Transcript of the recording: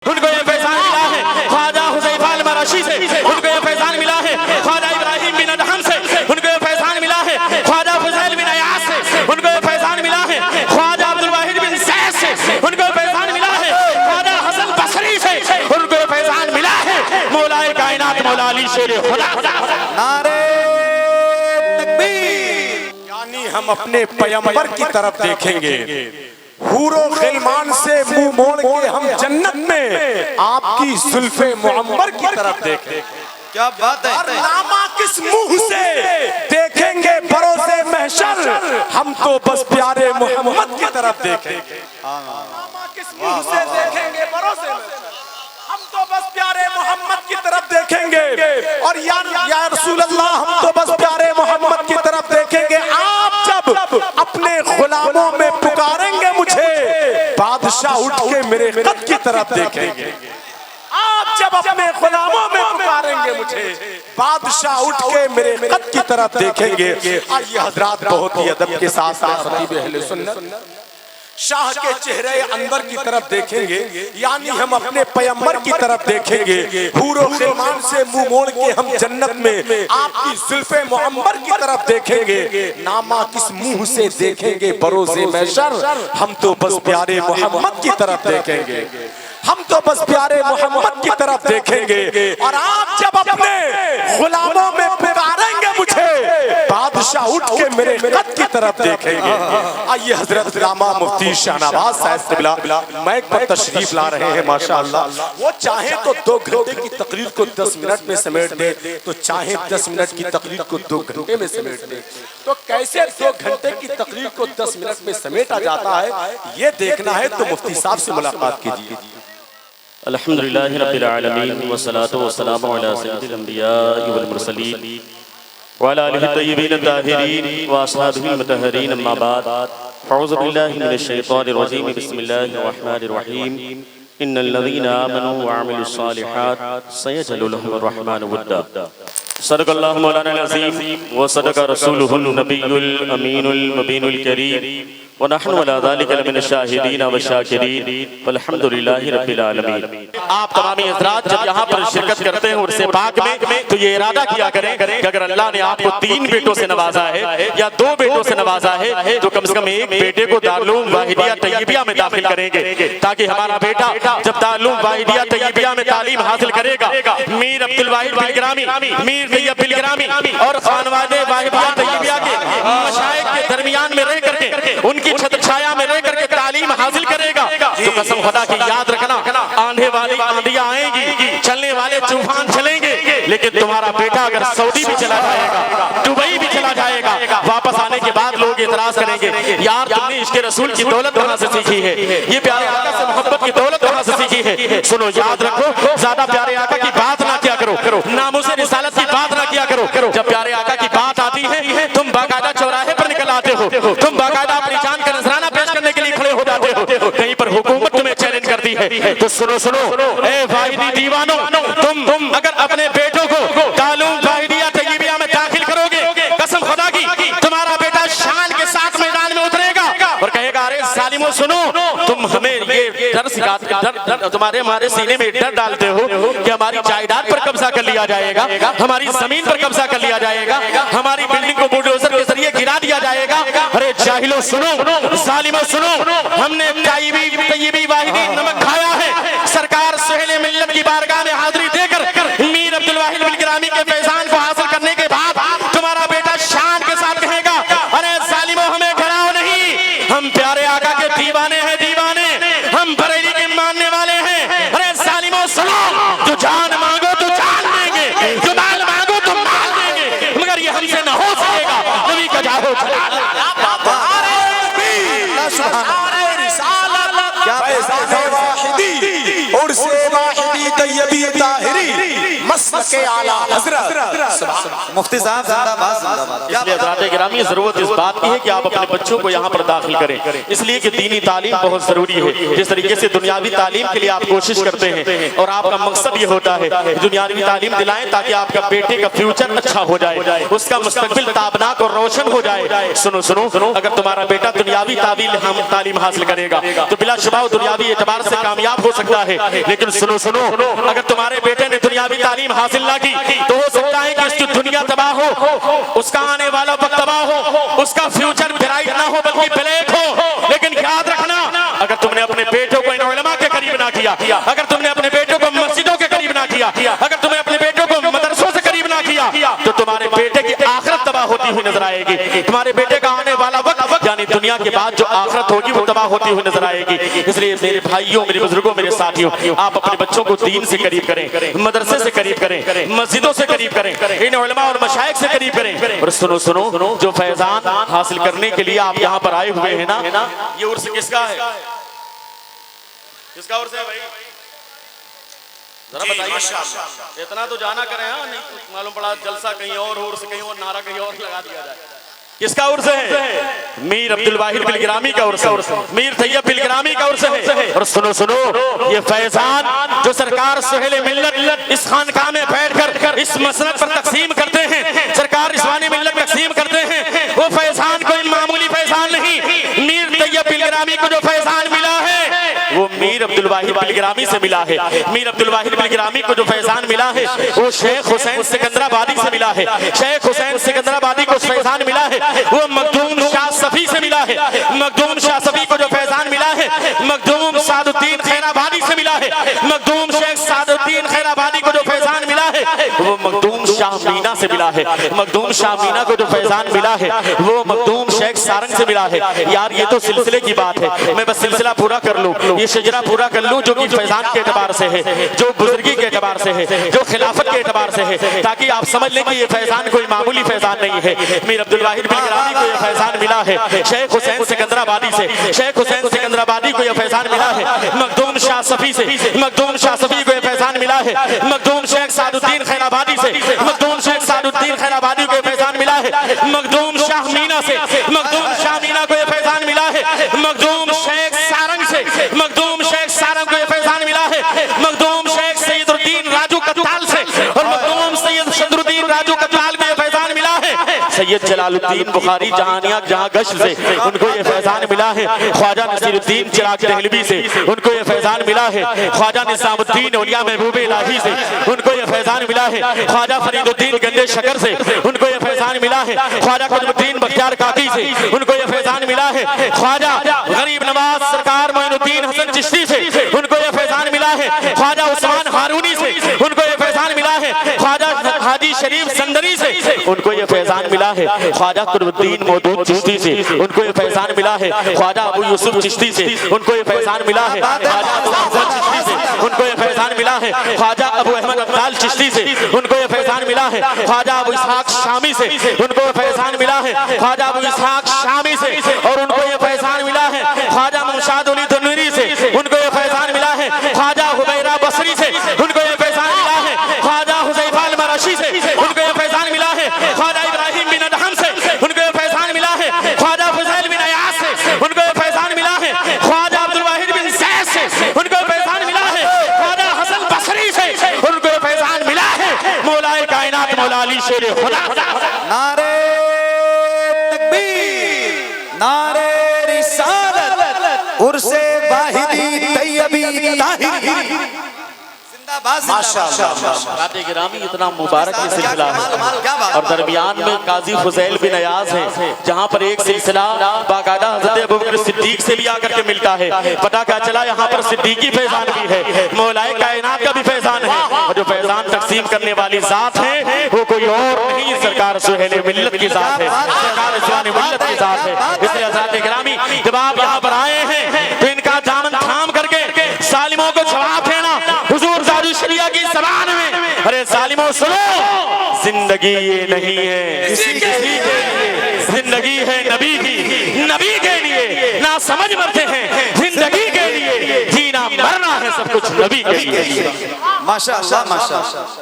उनको ये फैजान मिला है ख्वाजा हुज़ैफा अल-मराशी से, उनको ये फैजान मिला है ख्वाजा इब्राहिम बिन अदहम से, उनको ये फैजान मिला है ख्वाजा फुज़ैल बिन अयास से, उनको ये फैजान मिला है ख्वाजा अब्दुल वाहिद बिन सैद से, उनको ये फैजान मिला है ख्वाजा हसन बसरी से, उनको ये फैजान मिला है मौलाए कायनात मौला अली शेर खुदा। नारे तकबीर। यानी हम अपने पैगंबर की तरफ देखेंगे, हूरो गिलमान से मुंह मोड़ के हम जन्नत में आपकी जुल्फे मुअम्मर की तरफ देखेंगे। क्या बात है। और नामा किस मुंह से देखेंगे बरोज़े महशर, हम तो बस प्यारे मोहम्मद की तरफ देखेंगे। नामा किस मुंह से देखेंगे बरोज़े महशर, हम तो बस प्यारे मोहम्मद की तरफ देखेंगे। और या रसूल अल्लाह, हम तो बस प्यारे मोहम्मद की तरफ देखेंगे। आप जब अपने गुलामों में पुकारेंगे मुझे, बादशाह उठ के मेरे कद की तरफ देखेंगे। आप जब अपने गुलामों में पुकारेंगे मुझे, बादशाह उठ के मेरे कद की तरफ देखेंगे। आइए हजरात, बहुत ही अदब के साथ खतीब अहले सुन्नत शाह के चेहरे अंदर की तरफ देखेंगे, यानी हम अपने पैगंबर की तरफ देखेंगे। हूरो गिलमान से मुंह मोड़ के हम जन्नत में आपकी जुल्फे मुअम्मर की तरफ देखेंगे। नामा किस मुंह से देखेंगे बरोज़े महशर, हम तो बस प्यारे मोहम्मद की तरफ देखेंगे। हम तो बस प्यारे मोहम्मद की तरफ देखेंगे। और आप जब अपने गुलामों में पुकारेंगे मुझे, बादशाह उठ के मेरे कद की तरफ देखेंगे। आइए हजरत रामा मुफ्ती शाहनवाज साहब माइक पर तशरीफ ला रहे हैं। माशाअल्लाह, वो चाहे तो 2 घंटे की तकरीर को 10 मिनट में समेट दे, तो चाहे 10 मिनट की तकरीर को 2 घंटे में समेट दे। तो कैसे 2 घंटे की तकरीर को 10 मिनट में समेटा जाता है, ये देखना है तो मुफ्ती साहब से मुलाकात कीजिए। अल्हम्दुलिल्लाहि रब्बिल आलमीन वस्सलातु वस्सलामु अला सय्यिदिल अंबिया'i वल मुरसलीन व अला आलिहि तय्यबीन ताहिरीन व अस्हाबिहिल मुतहहरीन, अम्मा बाद। अऊज़ु बिल्लाहि मिनश शैतानिर रजीम, बिस्मिल्लाहिर रहमानिर रहीम। इन्नल लज़ीना आमनू व अमिलुस सालिहात सयजअलु लहुमुर रहमानु वद्दा। सदक़ल्लाहु मौलाना अज़ीम व सदक़ रसूलुहुन नबियुल अमीनुल मुबीनुल करीम व नहनु अला ज़ालिका लमिनश शाहिदीन व शाकिरीन वल्हम्दुलिल्लाहि रब्बिल आलमीन। आप तमामी हज़रात जब यहाँ पर शिरकत करते हैं उर्से पाक में, तो ये इरादा किया करें कि अगर अल्लाह ने आपको 3 बेटों से नवाजा है या 2 बेटों से नवाजा है, तो कम से कम एक बेटे को दारुल वाहिदिया तय्यबिया में दाखिल करेंगे, ताकि हमारा बेटा जब दारुल वाहिदिया तय्यबिया में तालीम हासिल करेगा, मीर अब्दुल वाहिद बिलग्रामी, मीर तैयब बिलग्रामी और खानवादे वाहिदिया तय्यबिया के मशाइख के दरमियान में रह करके, उनकी छत्र छाया में रह करके तालीम हासिल करेगा, तो कसम खुदा की याद रखना, आंधे वाली आंधियां आएंगी, चलने वाले तूफान चलेंगे, लेकिन तुम्हारा बेटा अगर सऊदी भी चला जाएगा, दुबई भी चला जाएगा, वापस आने के बाद लोग इतराज करेंगे, यार तुमने इसके रसूल की दौलत कहां से सीखी है, ये प्यारे आका से मोहब्बत की दौलत कहां से सीखी है। सुनो, याद रखो, ज्यादा प्यारे आका की बात ना किया करो, नामुज़े रिसालत की बात ना किया करो। जब प्यारे आका की बात आती है, तुम बाकायदा चौराहे पर निकल आते हो, तुम बाकायदा अपनी जान का नजराना पेश करने के लिए खड़े हो जाते हो। कहीं पर हुकूमत तुम्हें चैलेंज करती है, तो सुनो सुनो ए वाहिदी दीवानो, तुम अगर अपने बेटों को तालूम वाहिदिया तय्यबिया में दाखिल करोगे, कसम खुदा की तुम्हारा बेटा शान के साथ मैदान में उतरेगा और कहेगा, अरे जालिमो सुनो, तुम हमें ये डर सिखाते, तुम्हारे हमारे सीने में डर डालते हो कि हमारी जायदाद पर कब्जा कर लिया जाएगा, हमारी जमीन पर कब्जा कर लिया जाएगा, हमारी बिल्डिंग को बुलडोजर के जरिए गिरा दिया जाएगा। अरे जाहिलो सुनो, जालिमो सुनो, हमने तय्यबी वाहिदी नमक खाया है। सरकार सुहेल मिल्लत की बारगाह में हाजिरी देकर मीर अब्दुल वाहिद बिलग्रामी के फैजान को हासिल करने के बाद तुम्हारा बेटा शान के साथ कहेगा, अरे जालिमो हमें घराओ नहीं, हम प्यारे आका के दीवाने हैं, दीवाने, हम बरेली के मानने वाले हैं। अरे जालिमो सुनो, जो जान मांगो तो जान देंगे, जो माल मांगो तो माल देंगे, मगर ये हमसे न हो सकेगा। नबी का जाहो मुफ्ती साहब जिंदाबाद जिंदाबाद। इसलिए हज़रात गिरामी जरूरत इस बात की है कि आप अपने बच्चों को यहाँ पर दाखिल करें, इसलिए कि दीनी तालीम बहुत जरूरी है। जिस तरीके से दुनियावी तालीम के लिए आप कोशिश करते हैं और आपका मकसद ये होता है दुनियावी तालीम दिलाएं ताकि आपका बेटे का फ्यूचर अच्छा हो जाए, उसका मुस्तकबिल ताबनाक और रोशन हो जाए। सुनो सुनो सुनो, अगर तुम्हारा बेटा दुनियावी तालीम हासिल करेगा तो बिलाशुबा दुनियावी एतबार से कामयाब हो सकता है। लेकिन सुनो सुनो, अगर तुम्हारे बेटे ने दुनियावी तालीम हासिल ना की तो हो सकता है कि उसकी दुनिया तबाह हो, उसका आने वाला वक्त तबाह हो, उसका फ्यूचर ब्राइट ना हो बल्कि ब्लैक हो। लेकिन याद रखना, अगर तुमने अपने बेटों को इन उलमा के करीब ना किया, अगर तुमने अपने बेटों को मस्जिदों के करीब ना किया, अगर तुमने अपने बेटों को मदरसों से करीब ना किया तो तुम्हारे बेटे की आखिरत तबाह होती हुई नजर आएगी। तुम्हारे बेटे का आने वाला वक्त यानी दुनिया के बाद जो आखिरत होगी वो तबाह होती हुई नजर आएगी। इसलिए मेरे भाइयों, मेरे बुजुर्गों, मेरे साथियों, आप अपने बच्चों को दीन से करीब करें, मदरसे से करीब करें, मस्जिदों से करीब करें, इन उलमा और मशाइख से करीब करें। और सुनो सुनो, जो फैजान हासिल करने के लिए आप यहाँ पर आए हुए हैं ना, ये उर्स किसका है? किसका उर्स है भाई? जरा बताइए। इतना तो जाना करें, हाँ, नहीं तो मालूम पड़ा जलसा कहीं और हो, उर्स कहीं और, नारा कहीं और लगा दिया जाए। किसका उर्स है? मीर अब्दुल वाहिद बिल गिरामी का उर्स है, मीर तैयब बिल गिरामी का उर्स है। और सुनो सुनो, ये फैजान जो सरकार सुहेल मिल्लत इस खानकाह में बैठकर इस मसनद पर तकसीम करते हैं, सरकार इस्वानी मिल्लत तकसीम करते हैं, वो फैजान कोई मामूली फैजान नहीं। मीर तैयब बिल गिरामी को जो फैजान मिला है वो मीर अब्दुल वाहिद बिल गिरामी से मिला है। मीर अब्दुल वाहिद बिल गिरामी को जो फैजान मिला है वो शेख हुसैन सिकंदराबादी से मिला है। शेख हुसैन सिकंदराबादी को फैजान मिला है वो मखदूम शाह सफी से मिला है। मखदूम शाह सफी को जो फैजान मिला है मखदूम सादुद्दीन खैराबादी से मिला है। मखदूम शेख सादुद्दीन खैराबादी को जो फैजान मिला है वो मखदूम शाह मीना से मिला है। मखदूम शाह मीना को जो फैजान मिला है वो मखदूम शेख सारंग से मिला है। यार ये तो सिलसिले की बात है, मैं बस सिलसिला पूरा कर लूं, ये शजरा पूरा कर लूं जो कि फैजान के एतबार से है, जो बुजुर्गी के एतबार से है, जो खिलाफत के एतबार से है, ताकि आप समझ लें कि ये फैजान कोई मामूली फैजान नहीं है। मीर अब्दुल वाहिद बिल गिरामी को ये फैजान मिला है शेख हुसैन सिकंदराबादी से। शेख हुसैन सिकंदराबादी को ये फैजान मिला है मखदूम शाह सफी से। मखदूम शाह सफी को ये फैजान मिला है मखदूम शेख सादुद्दीन खैराबादी से। मखदूम शेख सादुद्दीन खैराबादी को ये फैजान मिला है मखदूम शाह मीना से। मखदूम शाह मीना को ये फैजान मिला है मखदूम शेख सारंग से। मखदूम शेख सारंग को ये फैजान मिला है मखदूम शेख सैयदुद्दीन राजू कत्ताल से। और मखदूम सैयद शदरुद्दीन राजू कत्ताल को ये फैजान मिला है सैयद जलालुद्दीन बुखारी जहानिया जहां गश से, उनको ये फैजान मिला है ख्वाजा नसीरुद्दीन चिराग दहलवी से। उनको ये फैजान मिला है ख्वाजा निजामुद्दीन औलिया महबूब इलाही से। उनको ये फैजान मिला है ख्वाजा फरीदुद्दीन गंजे शकर से। उनको ये फैजान मिला है ख्वाजा कुतुबुद्दीन बख्तियार काकी से। उनको ये फैजान मिला है ख्वाजा गरीब नवाज सरकार मोइनुद्दीन हसन चिश्ती से। उनको ये फैजान मिला है ख्वाजा उस्मान हारूनी से। उनको ये फैजान मिला है ख्वाजा हाजी शरीफ संदरी से। उनको ये फैजान मिला है ख्वाजा कुतुबुद्दीन मौदूद चिश्ती से। उनको ये फैजान मिला है ख्वाजा अबू यूसुफ चिश्ती से। उनको ये फैजान मिला है ख्वाजा अबू अफजल चिश्ती से। उनको ये फैजान मिला है ख्वाजा अबू अहमद अब्दाल चिश्ती से। उनको ये फैजान मिला है ख्वाजा अबू इसहाक शामी से। उनको ये फैजान मिला है ख्वाजा अबू इसहाक शामी से। और उनको ये फैजान मिला है ख्वाजा मुमशाद अली तनवीरी से। उनको ये फैजान मिला है ख्वाजा हुबैरा बसरी से। उनको ये फैजान मिला है ख्वाजा हुज़ैफा अल-मराशी से। उनको ये फैजान मिला है ख्वाजा इब्राहिम बिन अदहम से। उनको ये फैजान मिला है ख्वाजा फज़ैल बिन अयास से। उनको ये फैजान मिला है ख्वाजा अब्दुल वाहिद बिन ज़ैद से। उनको ये फैजान मिला है ख्वाजा हसन बसरी से। उनको ये फैजान मिला है मौलाए कायनात मौला अली शेर खुदा। नारे तकबीर, नारे रिसालत, उर्से वाहिदी तैयबी ताहिरी जिंदाबाद माशाअल्लाह। राते गिरामी इतना मुबारक ये सिलसिला है और दरमियान में काजी फुज़ैल बिन अयाज है जहाँ पर एक सिलसिला बाकायदा हज़रत अबू बकर सिद्दीक से भी आकर के मिलता है। पता क्या चला यहाँ पर सिद्दीकी फैजान भी है, मौलाए कायनात का भी फैजान है। और जो फैजान तकसीम करने वाली जात है वो कोई और नहीं, सरकार सुहेल मिल्लत की जात है, सरकार इस्लामी मिल्लत की जात है। इसलिए हज़रत गिरामी जब आप यहाँ पर आए हैं तो इनका दामन थाम करके सालिमों को जवाब देना हुजूर जादू शरिया की ज़बान में। अरे सालिमों सुनो, जिंदगी ये नहीं है किसी के लिए, जिंदगी है नबी की, नबी के लिए। ना समझ मरते हैं जिंदगी के लिए, जीना मरना है सब कुछ नबी के लिए। माशाअल्लाह माशाअल्लाह।